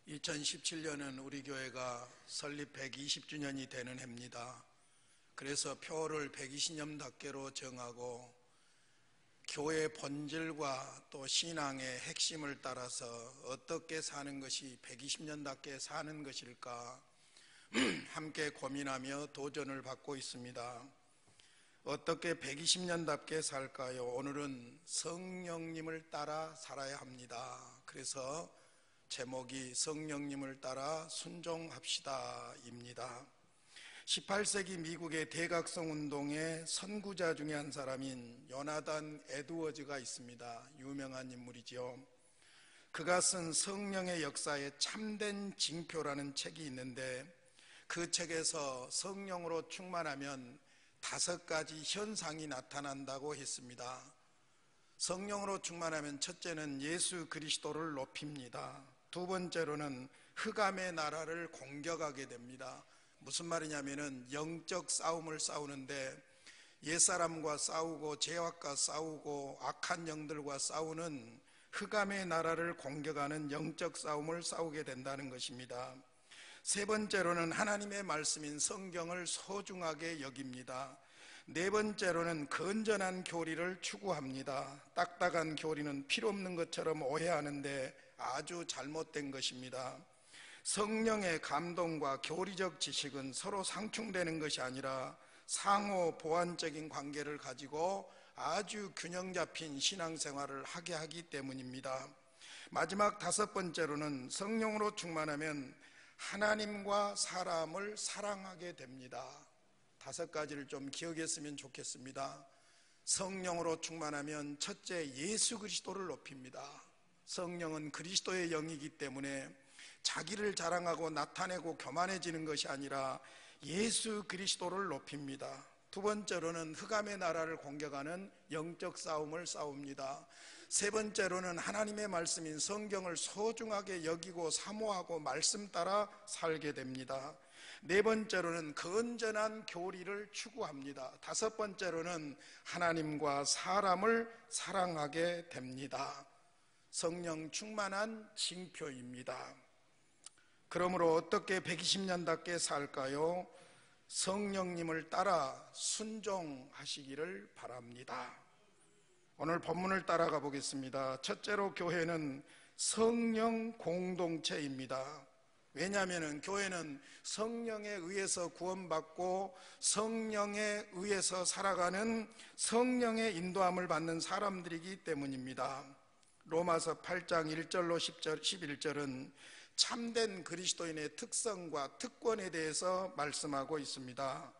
2017년은 우리 교회가 설립 120주년이 되는 해입니다. 그래서 표를 120년답게로 정하고 교회 본질과 또 신앙의 핵심을 따라서 어떻게 사는 것이 120년답게 사는 것일까 함께 고민하며 도전을 받고 있습니다. 어떻게 120년답게 살까요? 오늘은 성령님을 따라 살아야 합니다. 그래서 제목이 성령님을 따라 순종합시다 입니다. 18세기 미국의 대각성 운동의 선구자 중에 한 사람인 요나단 에드워즈가 있습니다. 유명한 인물이죠. 그가 쓴 성령의 역사의 참된 징표라는 책이 있는데 그 책에서 성령으로 충만하면 5가지 현상이 나타난다고 했습니다. 성령으로 충만하면 첫째는 예수 그리스도를 높입니다. 두 번째로는 흑암의 나라를 공격하게 됩니다. 무슨 말이냐면은 영적 싸움을 싸우는데 옛사람과 싸우고 죄악과 싸우고 악한 영들과 싸우는 흑암의 나라를 공격하는 영적 싸움을 싸우게 된다는 것입니다. 세 번째로는 하나님의 말씀인 성경을 소중하게 여깁니다. 네 번째로는 건전한 교리를 추구합니다. 딱딱한 교리는 필요 없는 것처럼 오해하는데 아주 잘못된 것입니다. 성령의 감동과 교리적 지식은 서로 상충되는 것이 아니라 상호 보완적인 관계를 가지고 아주 균형 잡힌 신앙생활을 하게 하기 때문입니다. 마지막 5번째로는 성령으로 충만하면 하나님과 사람을 사랑하게 됩니다. 5가지를 좀 기억했으면 좋겠습니다. 성령으로 충만하면 첫째, 예수 그리스도를 높입니다. 성령은 그리스도의 영이기 때문에 자기를 자랑하고 나타내고 교만해지는 것이 아니라 예수 그리스도를 높입니다. 두 번째로는 흑암의 나라를 공격하는 영적 싸움을 싸웁니다. 세 번째로는 하나님의 말씀인 성경을 소중하게 여기고 사모하고 말씀 따라 살게 됩니다. 네 번째로는 건전한 교리를 추구합니다. 5번째로는 하나님과 사람을 사랑하게 됩니다. 성령 충만한 징표입니다. 그러므로 어떻게 120년답게 살까요? 성령님을 따라 순종하시기를 바랍니다. 오늘 본문을 따라가 보겠습니다. 첫째로 교회는 성령 공동체입니다. 왜냐하면 교회는 성령에 의해서 구원받고 성령에 의해서 살아가는 성령의 인도함을 받는 사람들이기 때문입니다. 로마서 8장 1절로 10절, 11절은 참된 그리스도인의 특성과 특권에 대해서 말씀하고 있습니다.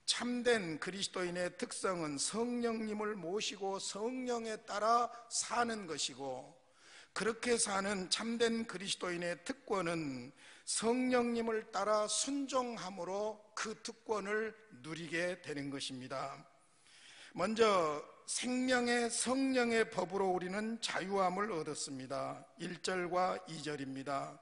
참된 그리스도인의 특성은 성령님을 모시고 성령에 따라 사는 것이고, 그렇게 사는 참된 그리스도인의 특권은 성령님을 따라 순종함으로 그 특권을 누리게 되는 것입니다. 먼저 생명의 성령의 법으로 우리는 자유함을 얻었습니다. 1절과 2절입니다.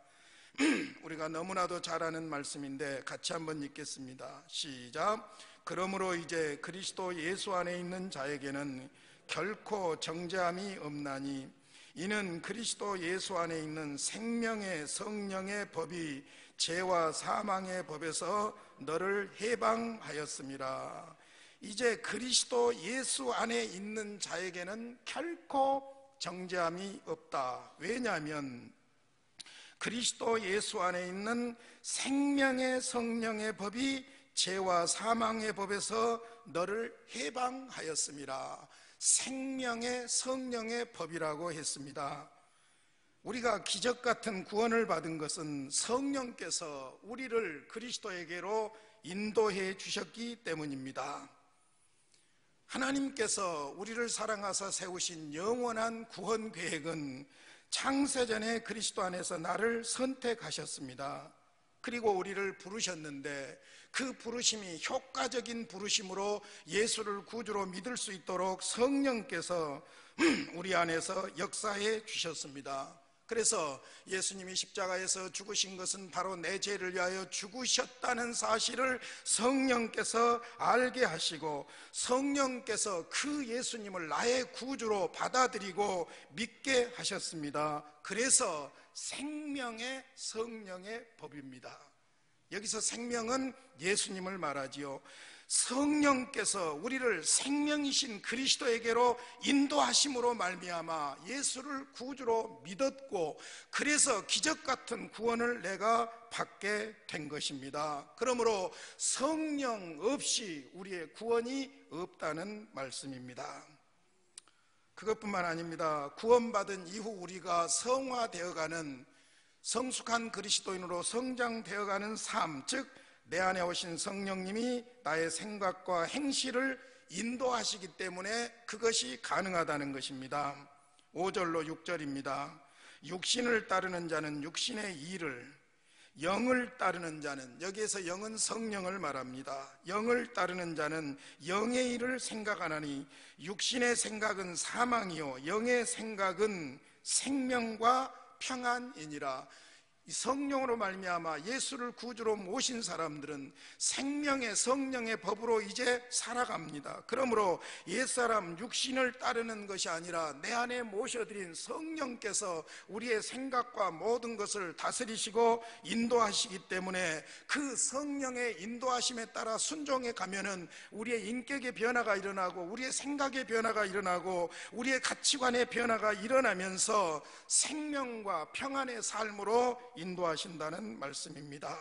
우리가 너무나도 잘 아는 말씀인데 같이 한번 읽겠습니다. 시작. 그러므로 이제 그리스도 예수 안에 있는 자에게는 결코 정죄함이 없나니 이는 그리스도 예수 안에 있는 생명의 성령의 법이 죄와 사망의 법에서 너를 해방하였음이라. 이제 그리스도 예수 안에 있는 자에게는 결코 정죄함이 없다. 왜냐하면 그리스도 예수 안에 있는 생명의 성령의 법이 죄와 사망의 법에서 너를 해방하였음이라. 생명의 성령의 법이라고 했습니다. 우리가 기적 같은 구원을 받은 것은 성령께서 우리를 그리스도에게로 인도해 주셨기 때문입니다. 하나님께서 우리를 사랑하사 세우신 영원한 구원 계획은 창세전에 그리스도 안에서 나를 선택하셨습니다. 그리고 우리를 부르셨는데 그 부르심이 효과적인 부르심으로 예수를 구주로 믿을 수 있도록 성령께서 우리 안에서 역사해 주셨습니다. 그래서 예수님이 십자가에서 죽으신 것은 바로 내 죄를 위하여 죽으셨다는 사실을 성령께서 알게 하시고, 성령께서 그 예수님을 나의 구주로 받아들이고 믿게 하셨습니다. 그래서 생명의 성령의 법입니다. 여기서 생명은 예수님을 말하지요. 성령께서 우리를 생명이신 그리스도에게로 인도하심으로 말미암아 예수를 구주로 믿었고, 그래서 기적 같은 구원을 내가 받게 된 것입니다. 그러므로 성령 없이 우리의 구원이 없다는 말씀입니다. 그것뿐만 아닙니다. 구원받은 이후 우리가 성화되어가는, 성숙한 그리스도인으로 성장되어가는 삶, 즉 내 안에 오신 성령님이 나의 생각과 행실을 인도하시기 때문에 그것이 가능하다는 것입니다. 5절로 6절입니다. 육신을 따르는 자는 육신의 일을, 영을 따르는 자는, 여기에서 영은 성령을 말합니다. 영을 따르는 자는 영의 일을 생각하나니 육신의 생각은 사망이요 영의 생각은 생명과 평안이니라. 성령으로 말미암아 예수를 구주로 모신 사람들은 생명의 성령의 법으로 이제 살아갑니다. 그러므로 옛사람 육신을 따르는 것이 아니라 내 안에 모셔드린 성령께서 우리의 생각과 모든 것을 다스리시고 인도하시기 때문에 그 성령의 인도하심에 따라 순종해 가면은 우리의 인격의 변화가 일어나고 우리의 생각의 변화가 일어나고 우리의 가치관의 변화가 일어나면서 생명과 평안의 삶으로 인도하신다는 말씀입니다.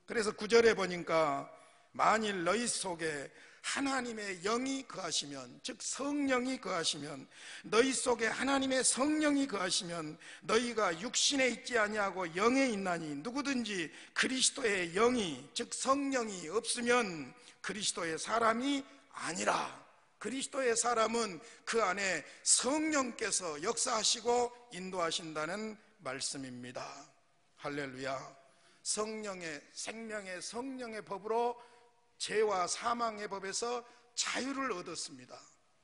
그래서 9절에 보니까 만일 너희 속에 하나님의 영이 거하시면, 즉 성령이 거하시면, 너희 속에 하나님의 성령이 거하시면 너희가 육신에 있지 아니하고 영에 있나니 누구든지 그리스도의 영이, 즉 성령이 없으면 그리스도의 사람이 아니라. 그리스도의 사람은 그 안에 성령께서 역사하시고 인도하신다는 말씀입니다. 할렐루야. 성령의, 생명의 성령의 법으로 죄와 사망의 법에서 자유를 얻었습니다.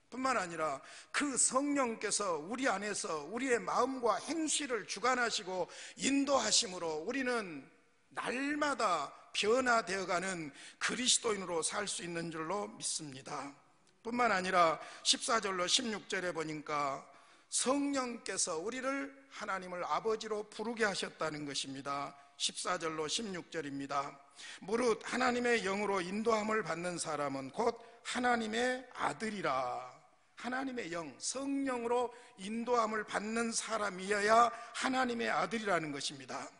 뿐만 아니라 그 성령께서 우리 안에서 우리의 마음과 행실을 주관하시고 인도하심으로 우리는 날마다 변화되어가는 그리스도인으로 살 수 있는 줄로 믿습니다. 뿐만 아니라 14절로 16절에 보니까 성령께서 우리를 하나님을 아버지로 부르게 하셨다는 것입니다. 14절로 16절입니다. 무릇 하나님의 영으로 인도함을 받는 사람은 곧 하나님의 아들이라. 하나님의 영, 성령으로 인도함을 받는 사람이어야 하나님의 아들이라는 것입니다.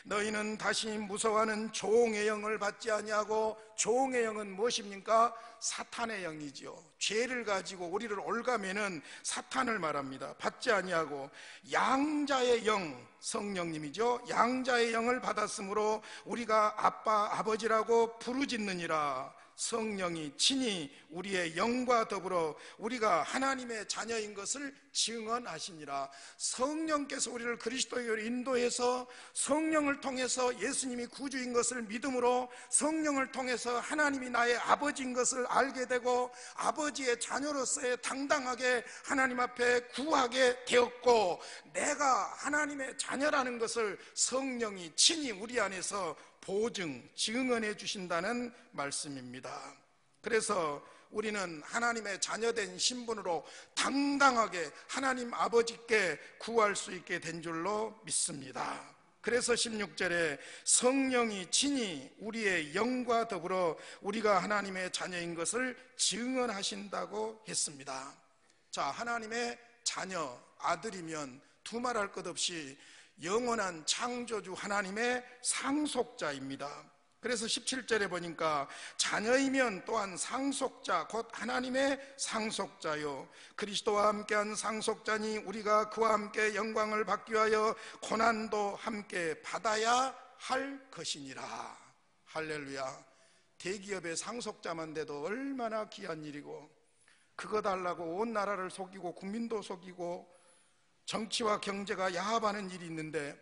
너희는 다시 무서워하는 종의 영을 받지 아니하고, 종의 영은 무엇입니까? 사탄의 영이지요. 죄를 가지고 우리를 올가매는 사탄을 말합니다. 받지 아니하고 양자의 영, 성령님이죠. 양자의 영을 받았으므로 우리가 아빠 아버지라고 부르짖느니라. 성령이 친히 우리의 영과 더불어 우리가 하나님의 자녀인 것을 증언하시니라. 성령께서 우리를 그리스도에게로 인도해서 성령을 통해서 예수님이 구주인 것을 믿음으로 성령을 통해서 하나님이 나의 아버지인 것을 알게 되고 아버지의 자녀로서의 당당하게 하나님 앞에 구하게 되었고, 내가 하나님의 자녀라는 것을 성령이 친히 우리 안에서 보증, 증언해 주신다는 말씀입니다. 그래서 우리는 하나님의 자녀된 신분으로 당당하게 하나님 아버지께 구할 수 있게 된 줄로 믿습니다. 그래서 16절에 성령이 친히 우리의 영과 더불어 우리가 하나님의 자녀인 것을 증언하신다고 했습니다. 자, 하나님의 자녀, 아들이면 두말할 것 없이 영원한 창조주 하나님의 상속자입니다. 그래서 17절에 보니까 자녀이면 또한 상속자, 곧 하나님의 상속자요 그리스도와 함께한 상속자니 우리가 그와 함께 영광을 받기 위하여 고난도 함께 받아야 할 것이니라. 할렐루야. 대기업의 상속자만 돼도 얼마나 귀한 일이고, 그거 달라고 온 나라를 속이고 국민도 속이고 정치와 경제가 야합하는 일이 있는데,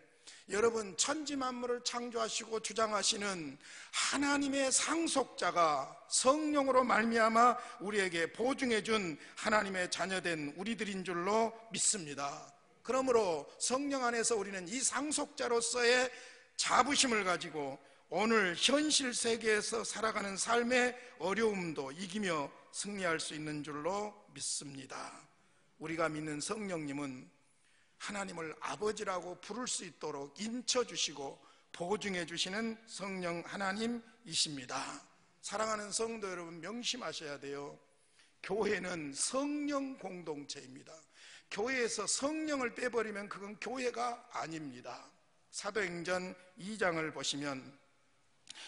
여러분, 천지만물을 창조하시고 주장하시는 하나님의 상속자가 성령으로 말미암아 우리에게 보증해 준 하나님의 자녀된 우리들인 줄로 믿습니다. 그러므로 성령 안에서 우리는 이 상속자로서의 자부심을 가지고 오늘 현실 세계에서 살아가는 삶의 어려움도 이기며 승리할 수 있는 줄로 믿습니다. 우리가 믿는 성령님은 하나님을 아버지라고 부를 수 있도록 인쳐주시고 보증해 주시는 성령 하나님이십니다. 사랑하는 성도 여러분, 명심하셔야 돼요. 교회는 성령 공동체입니다. 교회에서 성령을 빼버리면 그건 교회가 아닙니다. 사도행전 2장을 보시면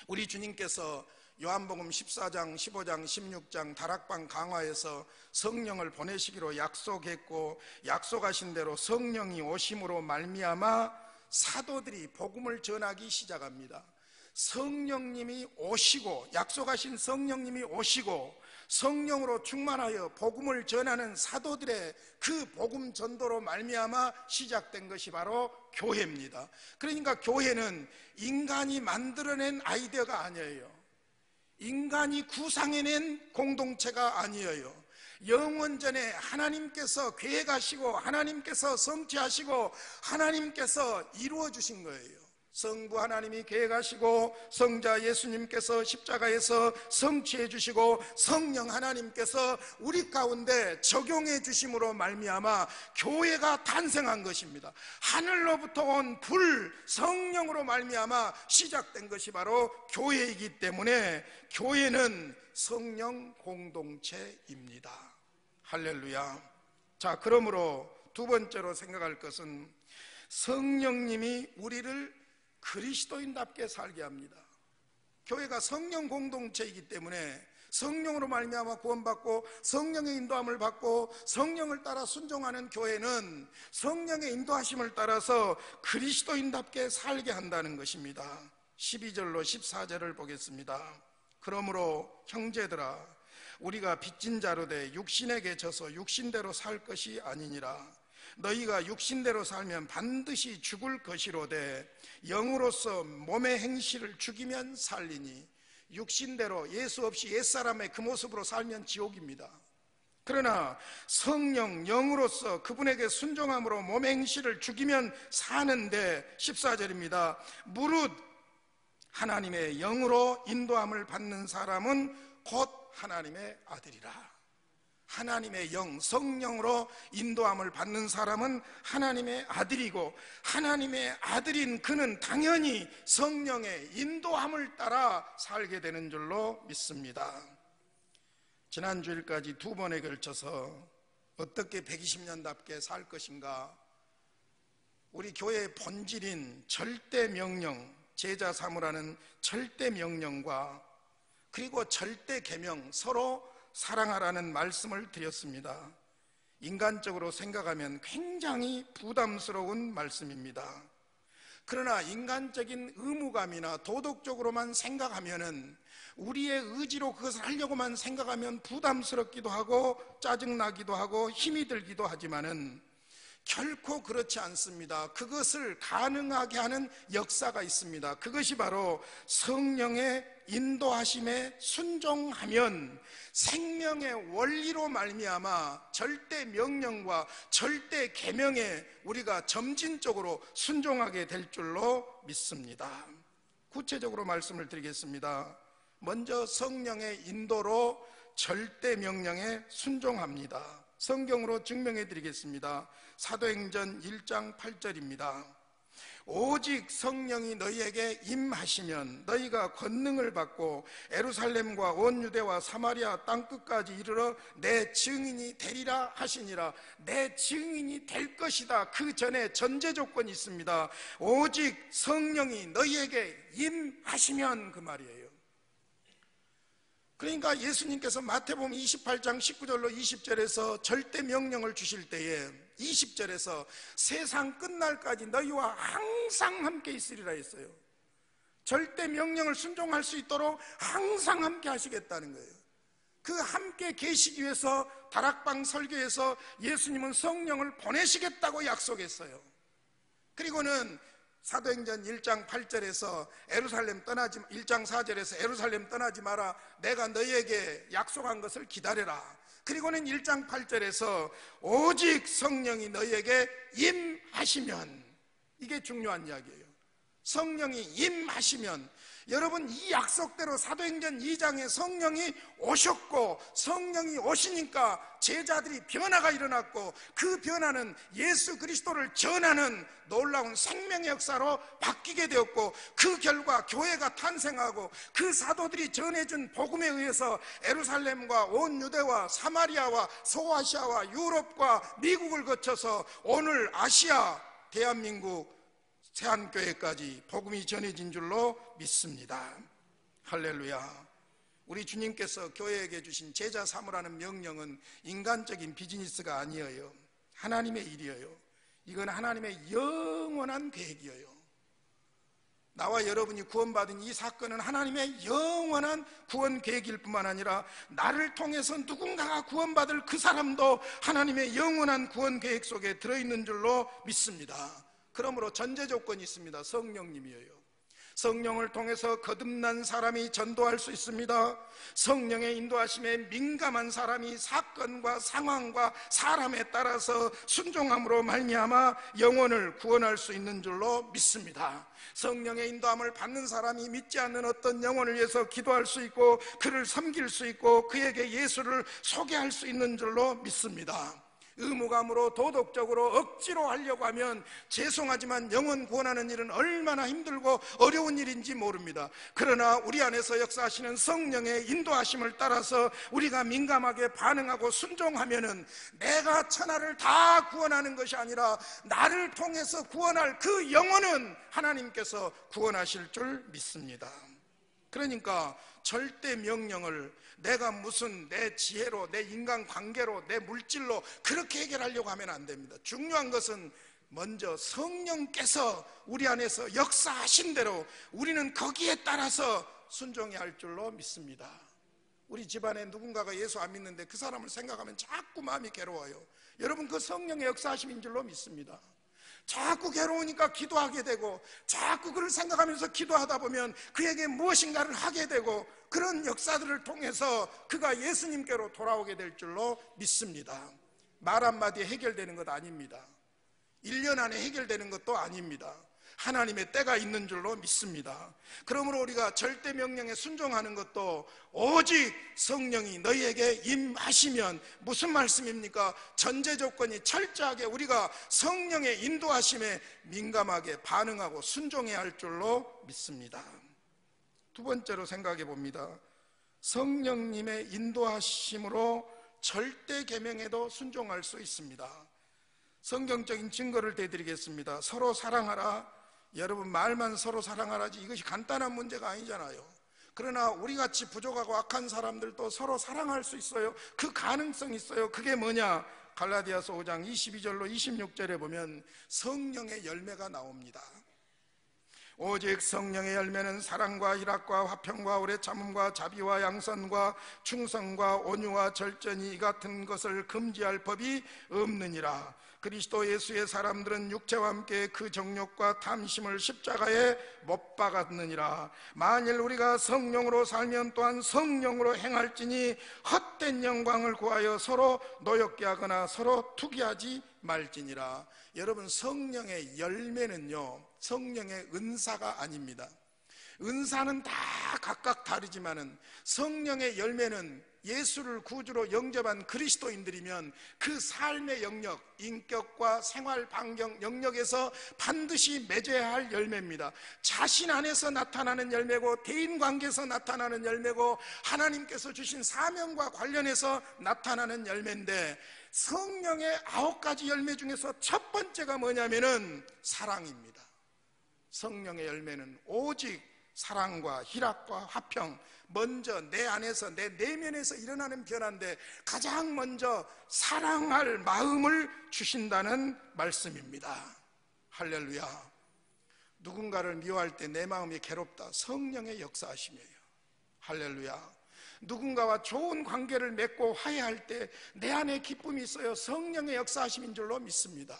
우리 주님께서 요한복음 14장, 15장, 16장 다락방 강화에서 성령을 보내시기로 약속했고, 약속하신 대로 성령이 오심으로 말미암아 사도들이 복음을 전하기 시작합니다. 성령님이 오시고, 약속하신 성령님이 오시고 성령으로 충만하여 복음을 전하는 사도들의 그 복음 전도로 말미암아 시작된 것이 바로 교회입니다. 그러니까 교회는 인간이 만들어낸 아이디어가 아니에요. 인간이 구상해낸 공동체가 아니에요. 영원전에 하나님께서 계획하시고 하나님께서 성취하시고 하나님께서 이루어 주신 거예요. 성부 하나님이 계획하시고 성자 예수님께서 십자가에서 성취해 주시고 성령 하나님께서 우리 가운데 적용해 주심으로 말미암아 교회가 탄생한 것입니다. 하늘로부터 온 불, 성령으로 말미암아 시작된 것이 바로 교회이기 때문에 교회는 성령 공동체입니다. 할렐루야. 자, 그러므로 두 번째로 생각할 것은 성령님이 우리를 그리스도인답게 살게 합니다. 교회가 성령 공동체이기 때문에 성령으로 말미암아 구원받고 성령의 인도함을 받고 성령을 따라 순종하는 교회는 성령의 인도하심을 따라서 그리스도인답게 살게 한다는 것입니다. 12절로 14절을 보겠습니다. 그러므로 형제들아, 우리가 빚진 자로 돼 육신에게 져서 육신대로 살 것이 아니니라. 너희가 육신대로 살면 반드시 죽을 것이로되 영으로서 몸의 행실을 죽이면 살리니. 육신대로 예수 없이 옛사람의 그 모습으로 살면 지옥입니다. 그러나 성령 영으로서 그분에게 순종함으로 몸의 행실을 죽이면 사는데, 14절입니다. 무릇 하나님의 영으로 인도함을 받는 사람은 곧 하나님의 아들이라. 하나님의 영, 성령으로 인도함을 받는 사람은 하나님의 아들이고, 하나님의 아들인 그는 당연히 성령의 인도함을 따라 살게 되는 줄로 믿습니다. 지난 주일까지 두 번에 걸쳐서 어떻게 120년답게 살 것인가, 우리 교회의 본질인 절대 명령, 제자 삼으라는 절대 명령과 그리고 절대 계명, 서로 사랑하라는 말씀을 드렸습니다. 인간적으로 생각하면 굉장히 부담스러운 말씀입니다. 그러나 인간적인 의무감이나 도덕적으로만 생각하면은, 우리의 의지로 그것을 하려고만 생각하면 부담스럽기도 하고 짜증나기도 하고 힘이 들기도 하지만은 결코 그렇지 않습니다. 그것을 가능하게 하는 역사가 있습니다. 그것이 바로 성령의 인도하심에 순종하면 생명의 원리로 말미암아 절대 명령과 절대 계명에 우리가 점진적으로 순종하게 될 줄로 믿습니다. 구체적으로 말씀을 드리겠습니다. 먼저 성령의 인도로 절대 명령에 순종합니다. 성경으로 증명해 드리겠습니다. 사도행전 1장 8절입니다. 오직 성령이 너희에게 임하시면 너희가 권능을 받고 예루살렘과 온 유대와 사마리아 땅끝까지 이르러 내 증인이 되리라 하시니라. 내 증인이 될 것이다. 그 전에 전제 조건이 있습니다. 오직 성령이 너희에게 임하시면, 그 말이에요. 그러니까 예수님께서 마태복음 28장 19절로 20절에서 절대 명령을 주실 때에 20절에서 세상 끝날까지 너희와 항상 함께 있으리라 했어요. 절대 명령을 순종할 수 있도록 항상 함께 하시겠다는 거예요. 그 함께 계시기 위해서 다락방 설교에서 예수님은 성령을 보내시겠다고 약속했어요. 그리고는 사도행전 1장 8절에서 1장 4절에서 예루살렘 떠나지 마라. 내가 너희에게 약속한 것을 기다려라. 그리고는 1장 8절에서 오직 성령이 너희에게 임하시면, 이게 중요한 이야기예요. 성령이 임하시면, 여러분 이 약속대로 사도행전 2장에 성령이 오셨고, 성령이 오시니까 제자들이 변화가 일어났고, 그 변화는 예수 그리스도를 전하는 놀라운 생명의 역사로 바뀌게 되었고, 그 결과 교회가 탄생하고, 그 사도들이 전해준 복음에 의해서 예루살렘과 온 유대와 사마리아와 소아시아와 유럽과 미국을 거쳐서 오늘 아시아, 대한민국 세안교회까지 복음이 전해진 줄로 믿습니다. 할렐루야. 우리 주님께서 교회에게 주신 제자 삼으라는 명령은 인간적인 비즈니스가 아니에요. 하나님의 일이에요. 이건 하나님의 영원한 계획이에요. 나와 여러분이 구원받은 이 사건은 하나님의 영원한 구원 계획일 뿐만 아니라, 나를 통해서 누군가가 구원받을 그 사람도 하나님의 영원한 구원 계획 속에 들어있는 줄로 믿습니다. 그러므로 전제 조건이 있습니다. 성령님이에요. 성령을 통해서 거듭난 사람이 전도할 수 있습니다. 성령의 인도하심에 민감한 사람이 사건과 상황과 사람에 따라서 순종함으로 말미암아 영혼을 구원할 수 있는 줄로 믿습니다. 성령의 인도함을 받는 사람이 믿지 않는 어떤 영혼을 위해서 기도할 수 있고, 그를 섬길 수 있고, 그에게 예수를 소개할 수 있는 줄로 믿습니다. 의무감으로 도덕적으로 억지로 하려고 하면 죄송하지만 영혼 구원하는 일은 얼마나 힘들고 어려운 일인지 모릅니다. 그러나 우리 안에서 역사하시는 성령의 인도하심을 따라서 우리가 민감하게 반응하고 순종하면은, 내가 천하를 다 구원하는 것이 아니라 나를 통해서 구원할 그 영혼은 하나님께서 구원하실 줄 믿습니다. 그러니까 절대 명령을 내가 무슨 내 지혜로, 내 인간관계로, 내 물질로 그렇게 해결하려고 하면 안 됩니다. 중요한 것은 먼저 성령께서 우리 안에서 역사하신 대로 우리는 거기에 따라서 순종해야 할 줄로 믿습니다. 우리 집안에 누군가가 예수 안 믿는데 그 사람을 생각하면 자꾸 마음이 괴로워요. 여러분, 그 성령의 역사하심인 줄로 믿습니다. 자꾸 괴로우니까 기도하게 되고, 자꾸 그를 생각하면서 기도하다 보면 그에게 무엇인가를 하게 되고, 그런 역사들을 통해서 그가 예수님께로 돌아오게 될 줄로 믿습니다. 말 한마디에 해결되는 것 아닙니다. 1년 안에 해결되는 것도 아닙니다. 하나님의 때가 있는 줄로 믿습니다. 그러므로 우리가 절대 명령에 순종하는 것도 오직 성령이 너희에게 임하시면, 무슨 말씀입니까? 전제 조건이 철저하게 우리가 성령의 인도하심에 민감하게 반응하고 순종해야 할 줄로 믿습니다. 두 번째로 생각해 봅니다. 성령님의 인도하심으로 절대 계명에도 순종할 수 있습니다. 성경적인 증거를 대드리겠습니다. 서로 사랑하라. 여러분, 말만 서로 사랑하라지 이것이 간단한 문제가 아니잖아요. 그러나 우리같이 부족하고 악한 사람들도 서로 사랑할 수 있어요. 그 가능성이 있어요. 그게 뭐냐? 갈라디아서 5장 22절로 26절에 보면 성령의 열매가 나옵니다. 오직 성령의 열매는 사랑과 희락과 화평과 오래 참음과 자비와 양선과 충성과 온유와 절제니 이 같은 것을 금지할 법이 없느니라. 그리스도 예수의 사람들은 육체와 함께 그 정욕과 탐심을 십자가에 못 박았느니라. 만일 우리가 성령으로 살면 또한 성령으로 행할지니 헛된 영광을 구하여 서로 노엽게 하거나 서로 투기하지 말지니라. 여러분, 성령의 열매는요, 성령의 은사가 아닙니다. 은사는 다 각각 다르지만은 성령의 열매는 예수를 구주로 영접한 그리스도인들이면 그 삶의 영역, 인격과 생활 반경 영역에서 반드시 맺어야 할 열매입니다. 자신 안에서 나타나는 열매고, 대인관계에서 나타나는 열매고, 하나님께서 주신 사명과 관련해서 나타나는 열매인데, 성령의 9가지 열매 중에서 첫 번째가 뭐냐면은 사랑입니다. 성령의 열매는 오직 사랑과 희락과 화평, 먼저 내 안에서, 내 내면에서 일어나는 변화인데 가장 먼저 사랑할 마음을 주신다는 말씀입니다. 할렐루야. 누군가를 미워할 때 내 마음이 괴롭다, 성령의 역사하심이에요. 할렐루야. 누군가와 좋은 관계를 맺고 화해할 때 내 안에 기쁨이 있어요. 성령의 역사하심인 줄로 믿습니다.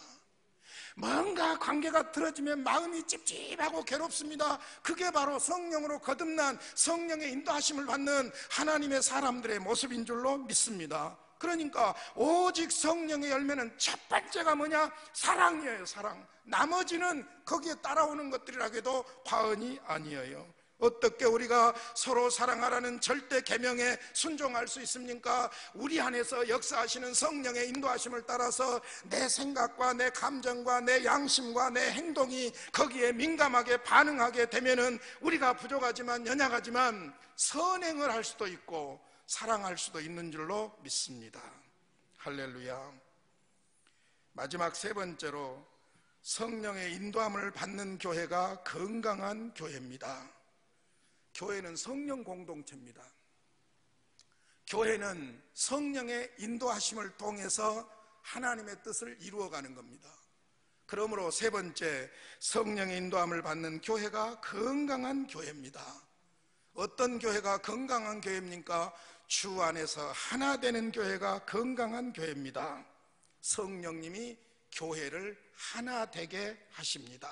뭔가 관계가 틀어지면 마음이 찝찝하고 괴롭습니다. 그게 바로 성령으로 거듭난, 성령의 인도하심을 받는 하나님의 사람들의 모습인 줄로 믿습니다. 그러니까 오직 성령의 열매는 첫 번째가 뭐냐? 사랑이에요. 사랑. 나머지는 거기에 따라오는 것들이라고 해도 과언이 아니에요. 어떻게 우리가 서로 사랑하라는 절대 계명에 순종할 수 있습니까? 우리 안에서 역사하시는 성령의 인도하심을 따라서 내 생각과 내 감정과 내 양심과 내 행동이 거기에 민감하게 반응하게 되면은 우리가 부족하지만 연약하지만 선행을 할 수도 있고 사랑할 수도 있는 줄로 믿습니다. 할렐루야. 마지막 세 번째로 성령의 인도함을 받는 교회가 건강한 교회입니다. 교회는 성령 공동체입니다. 교회는 성령의 인도하심을 통해서 하나님의 뜻을 이루어가는 겁니다. 그러므로 세 번째, 성령의 인도함을 받는 교회가 건강한 교회입니다. 어떤 교회가 건강한 교회입니까? 주 안에서 하나 되는 교회가 건강한 교회입니다. 성령님이 교회를 하나 되게 하십니다.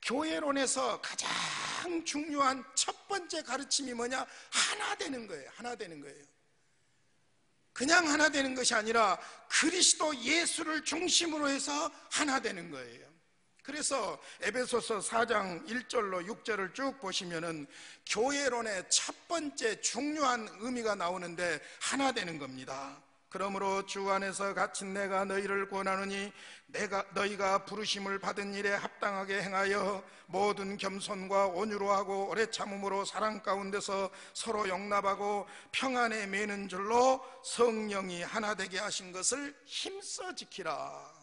교회론에서 가장 중요한 첫 번째 가르침이 뭐냐? 하나 되는 거예요. 하나 되는 거예요. 그냥 하나 되는 것이 아니라 그리스도 예수를 중심으로 해서 하나 되는 거예요. 그래서 에베소서 4장 1절로 6절을 쭉 보시면은 교회론의 첫 번째 중요한 의미가 나오는데 하나 되는 겁니다. 그러므로 주 안에서 갇힌 내가 너희를 권하노니 너희가 부르심을 받은 일에 합당하게 행하여 모든 겸손과 온유로 하고 오래 참음으로 사랑 가운데서 서로 용납하고 평안에 매는 줄로 성령이 하나 되게 하신 것을 힘써 지키라.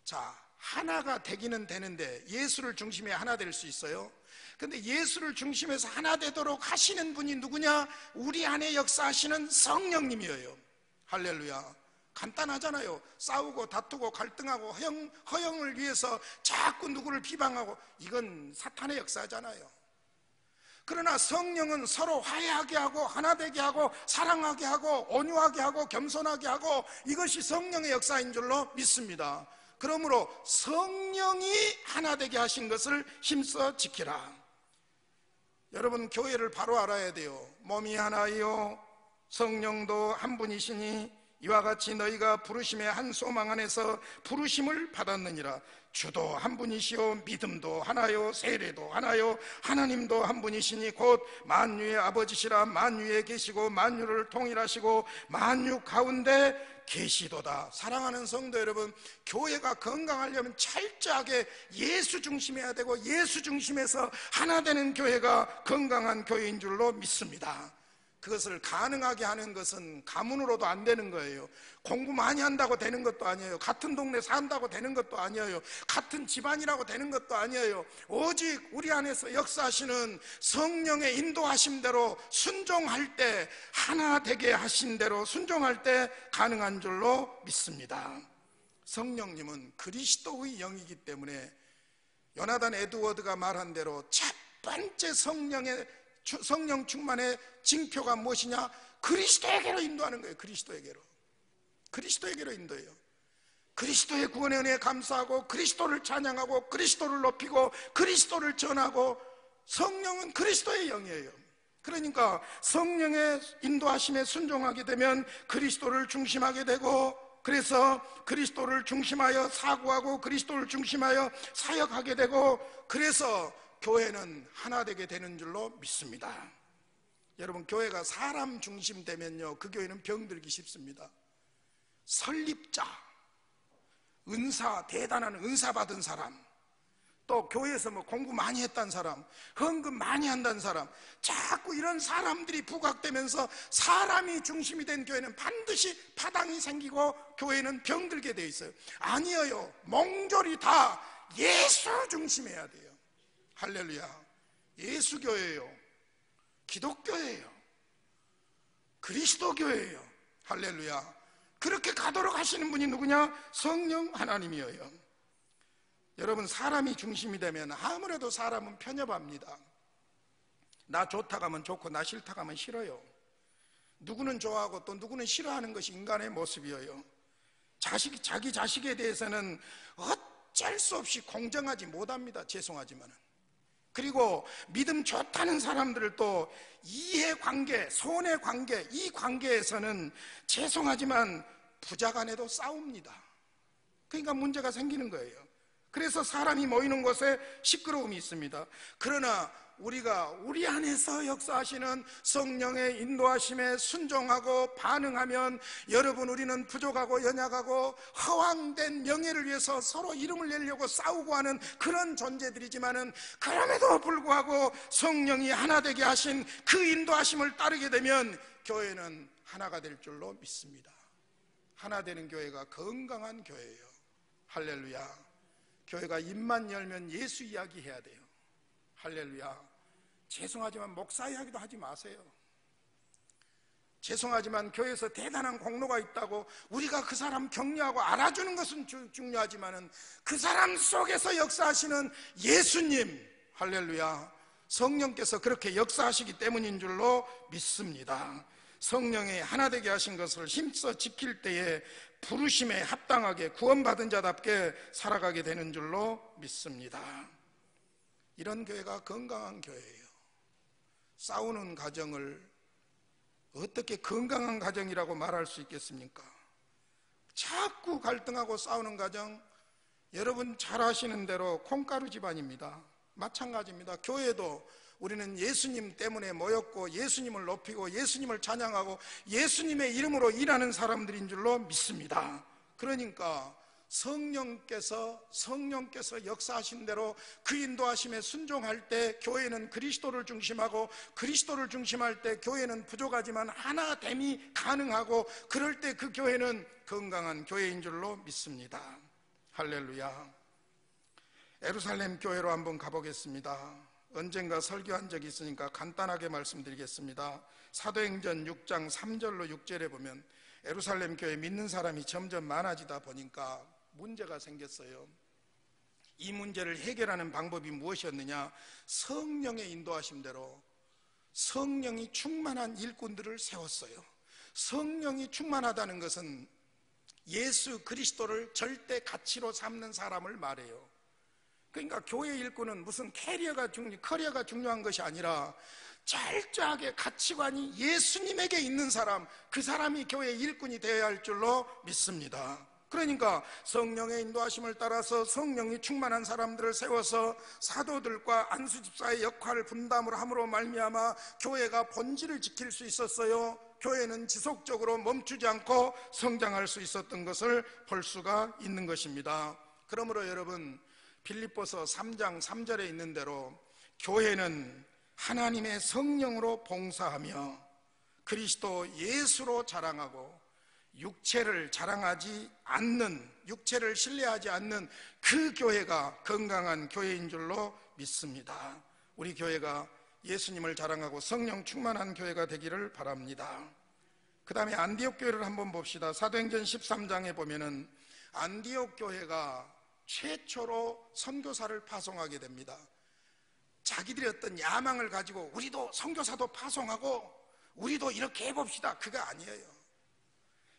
자, 하나가 되기는 되는데 예수를 중심에 하나 될 수 있어요. 근데 예수를 중심에서 하나 되도록 하시는 분이 누구냐? 우리 안에 역사하시는 성령님이에요. 할렐루야. 간단하잖아요. 싸우고 다투고 갈등하고 허영을 위해서 자꾸 누구를 비방하고, 이건 사탄의 역사잖아요. 그러나 성령은 서로 화해하게 하고 하나 되게 하고 사랑하게 하고 온유하게 하고 겸손하게 하고, 이것이 성령의 역사인 줄로 믿습니다. 그러므로 성령이 하나 되게 하신 것을 힘써 지키라. 여러분, 교회를 바로 알아야 돼요. 몸이 하나이요 성령도 한 분이시니 이와 같이 너희가 부르심의 한 소망 안에서 부르심을 받았느니라. 주도 한 분이시요 믿음도 하나요 세례도 하나요 하나님도 한 분이시니 곧 만유의 아버지시라. 만유에 계시고 만유를 통일하시고 만유 가운데 계시도다. 사랑하는 성도 여러분, 교회가 건강하려면 철저하게 예수 중심해야 되고 예수 중심에서 하나 되는 교회가 건강한 교회인 줄로 믿습니다. 그것을 가능하게 하는 것은 가문으로도 안 되는 거예요. 공부 많이 한다고 되는 것도 아니에요. 같은 동네 산다고 되는 것도 아니에요. 같은 집안이라고 되는 것도 아니에요. 오직 우리 안에서 역사하시는 성령의 인도하심대로 순종할 때, 하나 되게 하신 대로 순종할 때 가능한 줄로 믿습니다. 성령님은 그리스도의 영이기 때문에 요나단 에드워드가 말한 대로 첫 번째 성령 충만의 징표가 무엇이냐? 그리스도에게로 인도하는 거예요. 그리스도에게로 인도해요. 그리스도의 구원의 은혜에 감사하고 그리스도를 찬양하고 그리스도를 높이고 그리스도를 전하고, 성령은 그리스도의 영이에요. 그러니까 성령의 인도하심에 순종하게 되면 그리스도를 중심하게 되고, 그래서 그리스도를 중심하여 사고하고 그리스도를 중심하여 사역하게 되고, 그래서 교회는 하나 되게 되는 줄로 믿습니다. 여러분, 교회가 사람 중심 되면요, 그 교회는 병들기 쉽습니다. 설립자, 은사, 대단한 은사 받은 사람, 또 교회에서 뭐 공부 많이 했다는 사람, 헌금 많이 한다는 사람, 자꾸 이런 사람들이 부각되면서 사람이 중심이 된 교회는 반드시 파당이 생기고 교회는 병들게 돼 있어요. 아니에요. 몽졸이 다 예수 중심해야 돼요. 할렐루야. 예수교회예요. 기독교예요. 그리스도교회예요. 할렐루야. 그렇게 가도록 하시는 분이 누구냐? 성령 하나님이에요. 여러분, 사람이 중심이 되면 아무래도 사람은 편협합니다. 나 좋다고 하면 좋고 나 싫다고 하면 싫어요. 누구는 좋아하고 또 누구는 싫어하는 것이 인간의 모습이에요. 자기 자식에 대해서는 어쩔 수 없이 공정하지 못합니다. 죄송하지만은. 그리고 믿음 좋다는 사람들을 또 이해관계, 손해관계, 이 관계에서는 죄송하지만 부자간에도 싸웁니다. 그러니까 문제가 생기는 거예요. 그래서 사람이 모이는 곳에 시끄러움이 있습니다. 그러나 우리가 우리 안에서 역사하시는 성령의 인도하심에 순종하고 반응하면, 여러분, 우리는 부족하고 연약하고 허황된 명예를 위해서 서로 이름을 내려고 싸우고 하는 그런 존재들이지만은, 그럼에도 불구하고 성령이 하나 되게 하신 그 인도하심을 따르게 되면 교회는 하나가 될 줄로 믿습니다. 하나 되는 교회가 건강한 교회예요. 할렐루야. 교회가 입만 열면 예수 이야기 해야 돼요. 할렐루야. 죄송하지만 목사 이야기도 하지 마세요. 죄송하지만 교회에서 대단한 공로가 있다고 우리가 그 사람 격려하고 알아주는 것은 중요하지만은 그 사람 속에서 역사하시는 예수님, 할렐루야, 성령께서 그렇게 역사하시기 때문인 줄로 믿습니다. 성령의 하나 되게 하신 것을 힘써 지킬 때에 부르심에 합당하게 구원받은 자답게 살아가게 되는 줄로 믿습니다. 이런 교회가 건강한 교회예요. 싸우는 가정을 어떻게 건강한 가정이라고 말할 수 있겠습니까? 자꾸 갈등하고 싸우는 가정, 여러분 잘 아시는 대로 콩가루 집안입니다. 마찬가지입니다. 교회도 우리는 예수님 때문에 모였고 예수님을 높이고 예수님을 찬양하고 예수님의 이름으로 일하는 사람들인 줄로 믿습니다. 그러니까 성령께서 역사하신 대로 그 인도하심에 순종할 때 교회는 그리스도를 중심하고, 그리스도를 중심할 때 교회는 부족하지만 하나됨이 가능하고, 그럴 때 그 교회는 건강한 교회인 줄로 믿습니다. 할렐루야. 예루살렘 교회로 한번 가보겠습니다. 언젠가 설교한 적이 있으니까 간단하게 말씀드리겠습니다. 사도행전 6장 3절로 6절에 보면 예루살렘 교회 믿는 사람이 점점 많아지다 보니까 문제가 생겼어요. 이 문제를 해결하는 방법이 무엇이었느냐? 성령의 인도하심대로 성령이 충만한 일꾼들을 세웠어요. 성령이 충만하다는 것은 예수 그리스도를 절대 가치로 삼는 사람을 말해요. 그러니까 교회 일꾼은 무슨 커리어가 중요한 것이 아니라 철저하게 가치관이 예수님에게 있는 사람, 그 사람이 교회 일꾼이 되어야 할 줄로 믿습니다. 그러니까 성령의 인도하심을 따라서 성령이 충만한 사람들을 세워서 사도들과 안수집사의 역할을 분담을 함으로 말미암아 교회가 본질을 지킬 수 있었어요. 교회는 지속적으로 멈추지 않고 성장할 수 있었던 것을 볼 수가 있는 것입니다. 그러므로 여러분, 빌립보서 3장 3절에 있는 대로 교회는 하나님의 성령으로 봉사하며 그리스도 예수로 자랑하고 육체를 자랑하지 않는, 육체를 신뢰하지 않는 그 교회가 건강한 교회인 줄로 믿습니다. 우리 교회가 예수님을 자랑하고 성령 충만한 교회가 되기를 바랍니다. 그 다음에 안디옥 교회를 한번 봅시다. 사도행전 13장에 보면은 안디옥 교회가 최초로 선교사를 파송하게 됩니다. 자기들이 어떤 야망을 가지고 우리도 선교사도 파송하고 우리도 이렇게 해봅시다, 그거 아니에요.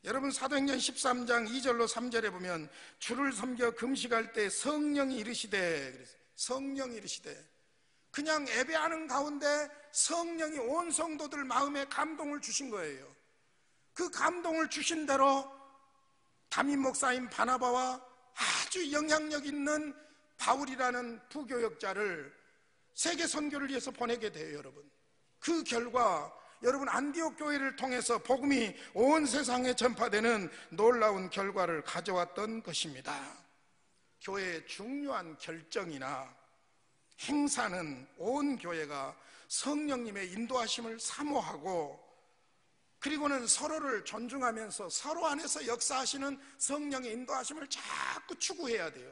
여러분, 사도행전 13장 2절로 3절에 보면 주를 섬겨 금식할 때 성령이 이르시되, 성령이 이르시되, 그냥 예배하는 가운데 성령이 온 성도들 마음에 감동을 주신 거예요. 그 감동을 주신 대로 담임 목사인 바나바와 아주 영향력 있는 바울이라는 부교역자를 세계 선교를 위해서 보내게 돼요. 여러분, 그 결과 여러분, 안디옥 교회를 통해서 복음이 온 세상에 전파되는 놀라운 결과를 가져왔던 것입니다. 교회의 중요한 결정이나 행사는 온 교회가 성령님의 인도하심을 사모하고, 그리고는 서로를 존중하면서 서로 안에서 역사하시는 성령의 인도하심을 자꾸 추구해야 돼요.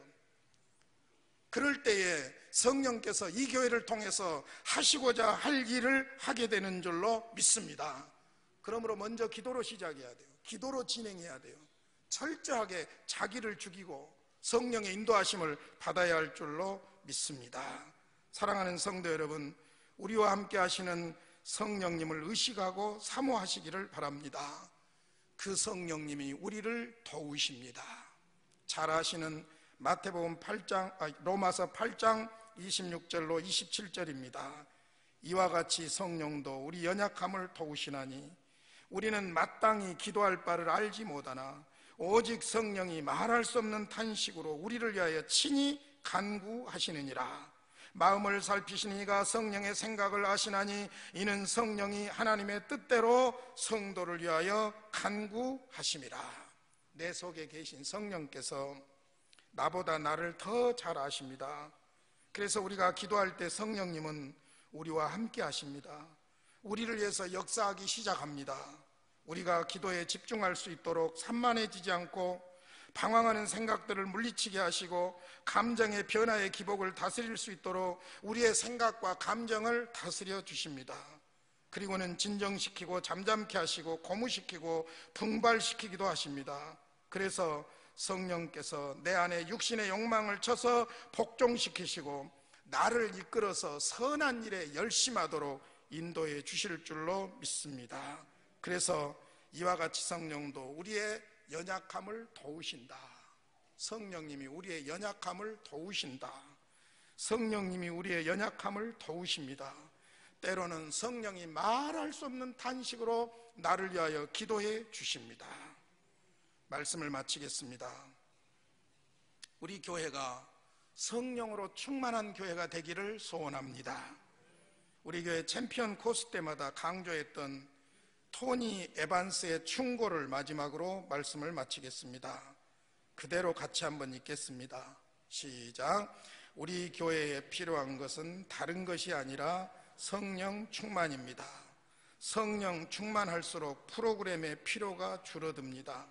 그럴 때에 성령께서 이 교회를 통해서 하시고자 할 일을 하게 되는 줄로 믿습니다. 그러므로 먼저 기도로 시작해야 돼요. 기도로 진행해야 돼요. 철저하게 자기를 죽이고 성령의 인도하심을 받아야 할 줄로 믿습니다. 사랑하는 성도 여러분, 우리와 함께 하시는 성령님을 의식하고 사모하시기를 바랍니다. 그 성령님이 우리를 도우십니다. 잘 아시는 마태복음 8장, 로마서 8장 26절로 27절입니다. 이와 같이 성령도 우리 연약함을 도우시나니 우리는 마땅히 기도할 바를 알지 못하나 오직 성령이 말할 수 없는 탄식으로 우리를 위하여 친히 간구하시느니라. 마음을 살피시는 이가 성령의 생각을 아시나니 이는 성령이 하나님의 뜻대로 성도를 위하여 간구하심이라. 내 속에 계신 성령께서 나보다 나를 더 잘 아십니다. 그래서 우리가 기도할 때 성령님은 우리와 함께 하십니다. 우리를 위해서 역사하기 시작합니다. 우리가 기도에 집중할 수 있도록 산만해지지 않고 방황하는 생각들을 물리치게 하시고 감정의 변화의 기복을 다스릴 수 있도록 우리의 생각과 감정을 다스려 주십니다. 그리고는 진정시키고 잠잠케 하시고 고무시키고 분발시키기도 하십니다. 그래서 성령께서 내 안에 육신의 욕망을 쳐서 복종시키시고 나를 이끌어서 선한 일에 열심하도록 인도해 주실 줄로 믿습니다. 그래서 이와 같이 성령도 우리의 연약함을 도우신다. 성령님이 우리의 연약함을 도우신다. 성령님이 우리의 연약함을 도우십니다. 때로는 성령이 말할 수 없는 탄식으로 나를 위하여 기도해 주십니다. 말씀을 마치겠습니다. 우리 교회가 성령으로 충만한 교회가 되기를 소원합니다. 우리 교회 챔피언 코스 때마다 강조했던 토니 에반스의 충고를 마지막으로 말씀을 마치겠습니다. 그대로 같이 한번 읽겠습니다. 시작. 우리 교회에 필요한 것은 다른 것이 아니라 성령 충만입니다. 성령 충만할수록 프로그램의 필요가 줄어듭니다.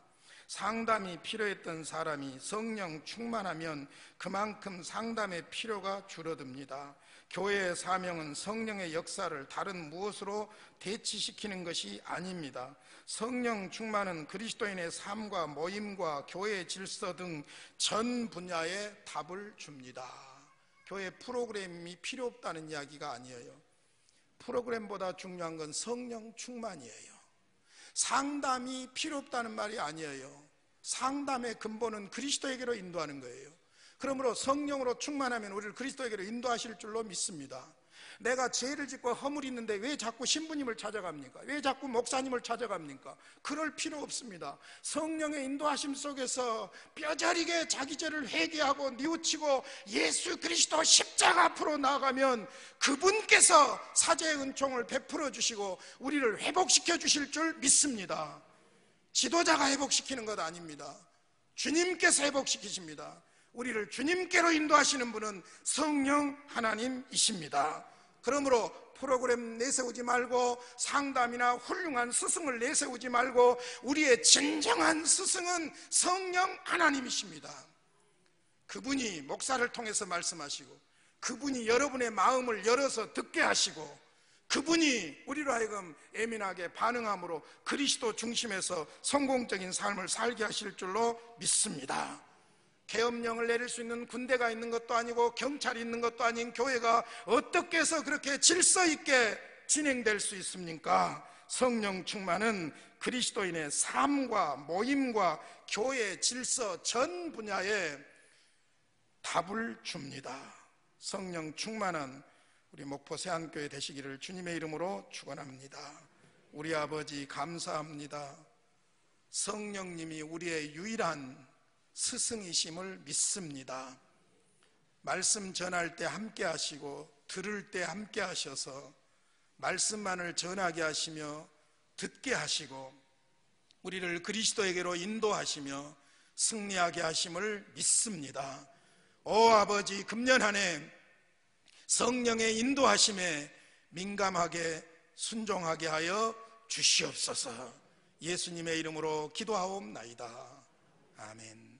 상담이 필요했던 사람이 성령 충만하면 그만큼 상담의 필요가 줄어듭니다. 교회의 사명은 성령의 역사를 다른 무엇으로 대치시키는 것이 아닙니다. 성령 충만은 그리스도인의 삶과 모임과 교회의 질서 등 전 분야에 답을 줍니다. 교회 프로그램이 필요 없다는 이야기가 아니에요. 프로그램보다 중요한 건 성령 충만이에요. 상담이 필요 없다는 말이 아니에요. 상담의 근본은 그리스도에게로 인도하는 거예요. 그러므로 성령으로 충만하면 우리를 그리스도에게로 인도하실 줄로 믿습니다. 내가 죄를 짓고 허물이 있는데 왜 자꾸 신부님을 찾아갑니까? 왜 자꾸 목사님을 찾아갑니까? 그럴 필요 없습니다. 성령의 인도하심 속에서 뼈저리게 자기 죄를 회개하고 뉘우치고 예수 그리스도 십자가 앞으로 나아가면 그분께서 사죄의 은총을 베풀어 주시고 우리를 회복시켜 주실 줄 믿습니다. 지도자가 회복시키는 것 아닙니다. 주님께서 회복시키십니다. 우리를 주님께로 인도하시는 분은 성령 하나님이십니다. 그러므로 프로그램 내세우지 말고 상담이나 훌륭한 스승을 내세우지 말고 우리의 진정한 스승은 성령 하나님이십니다. 그분이 목사를 통해서 말씀하시고 그분이 여러분의 마음을 열어서 듣게 하시고 그분이 우리로 하여금 예민하게 반응함으로 그리스도 중심에서 성공적인 삶을 살게 하실 줄로 믿습니다. 계엄령을 내릴 수 있는 군대가 있는 것도 아니고 경찰이 있는 것도 아닌 교회가 어떻게 해서 그렇게 질서 있게 진행될 수 있습니까? 성령 충만은 그리스도인의 삶과 모임과 교회 질서 전 분야에 답을 줍니다. 성령 충만한 우리 목포 세안교회 되시기를 주님의 이름으로 축원합니다. 우리 아버지 감사합니다. 성령님이 우리의 유일한 스승이심을 믿습니다. 말씀 전할 때 함께 하시고 들을 때 함께 하셔서 말씀만을 전하게 하시며 듣게 하시고 우리를 그리스도에게로 인도하시며 승리하게 하심을 믿습니다. 오 아버지, 금년 한 해 성령의 인도하심에 민감하게 순종하게 하여 주시옵소서. 예수님의 이름으로 기도하옵나이다. 아멘.